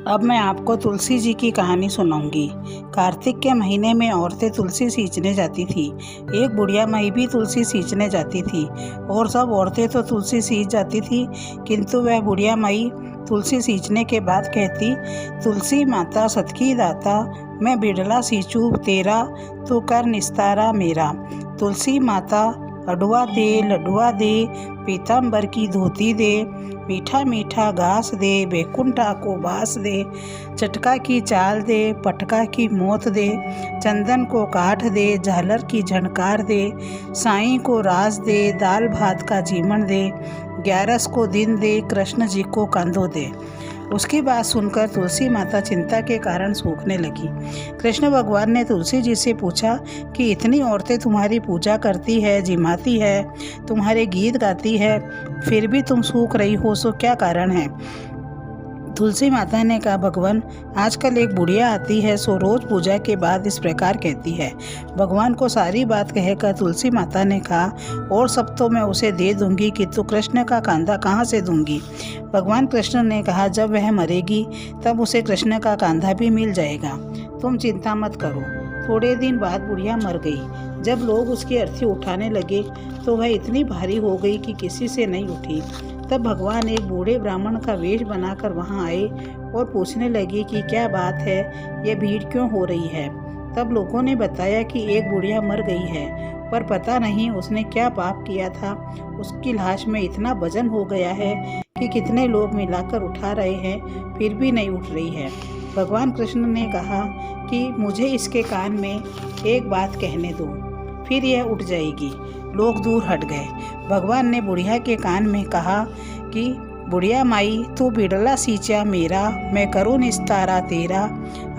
अब मैं आपको तुलसी जी की कहानी सुनाऊंगी। कार्तिक के महीने में औरतें तुलसी सींचने जाती थी। एक बुढ़िया माई भी तुलसी सींचने जाती थी और सब औरतें तो तुलसी सींच जाती थी, किंतु वह बुढ़िया माई तुलसी सींचने के बाद कहती, तुलसी माता सतकी दाता, मैं बिड़ला सींचू तेरा, तू कर निस्तारा मेरा। तुलसी माता अडुआ दे लडुआ दे, पीताम्बर की धोती दे, मीठा मीठा घास दे, बैकुंठा को बास दे, चटका की चाल दे, पटका की मौत दे, चंदन को काठ दे, झालर की झनकार दे, साईं को राज दे, दाल भात का जीमन दे, 11 को दिन दे, कृष्ण जी को कंधो दे। उसकी बात सुनकर तुलसी माता चिंता के कारण सूखने लगी। कृष्ण भगवान ने तुलसी जी से पूछा कि इतनी औरतें तुम्हारी पूजा करती है, जिमाती है, तुम्हारे गीत गाती है, फिर भी तुम सूख रही हो, सो क्या कारण है? तुलसी माता ने कहा, भगवान, आजकल एक बुढ़िया आती है, सो रोज पूजा के बाद इस प्रकार कहती है। भगवान को सारी बात कहकर तुलसी माता ने कहा, और सब तो मैं उसे दे दूंगी, किंतु कृष्ण का कांधा कहाँ से दूंगी? भगवान कृष्ण ने कहा, जब वह मरेगी तब उसे कृष्ण का कांधा भी मिल जाएगा, तुम चिंता मत करो। थोड़े दिन बाद बुढ़िया मर गई। जब लोग उसकी अर्थी उठाने लगे तो वह इतनी भारी हो गई कि किसी से नहीं उठी। तब भगवान एक बूढ़े ब्राह्मण का वेश बनाकर वहां आए और पूछने लगे कि क्या बात है, ये भीड़ क्यों हो रही है? तब लोगों ने बताया कि एक बुढ़िया मर गई है, पर पता नहीं उसने क्या पाप किया था, उसकी लाश में इतना वजन हो गया है कि कितने लोग मिलाकर उठा रहे हैं, फिर भी नहीं उठ रही है। भगवान कृष्ण ने कहा कि मुझे इसके कान में एक बात कहने दो, फिर यह उठ जाएगी। लोग दूर हट गए। भगवान ने बुढ़िया के कान में कहा कि बुढ़िया माई, तू बिड़ला सींचा मेरा, मैं करूँ निस्तारा तेरा।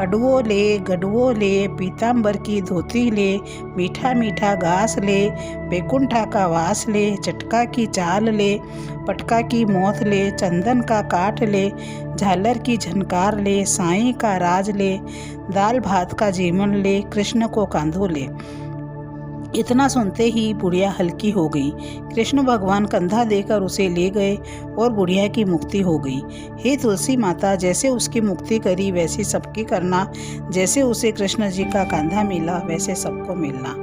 अडुओ ले गडुओ ले, पीताम्बर की धोती ले, मीठा मीठा घास ले, बैकुंठा का वास ले, चटका की चाल ले, पटका की मौत ले, चंदन का काठ ले, झालर की झनकार ले, साईं का राज ले, दाल भात का जीवन ले, कृष्ण को कांधो ले। इतना सुनते ही बुढ़िया हल्की हो गई। कृष्ण भगवान कंधा देकर उसे ले गए और बुढ़िया की मुक्ति हो गई। हे तुलसी माता, जैसे उसकी मुक्ति करी वैसे सबकी करना, जैसे उसे कृष्ण जी का कंधा मिला वैसे सबको मिलना।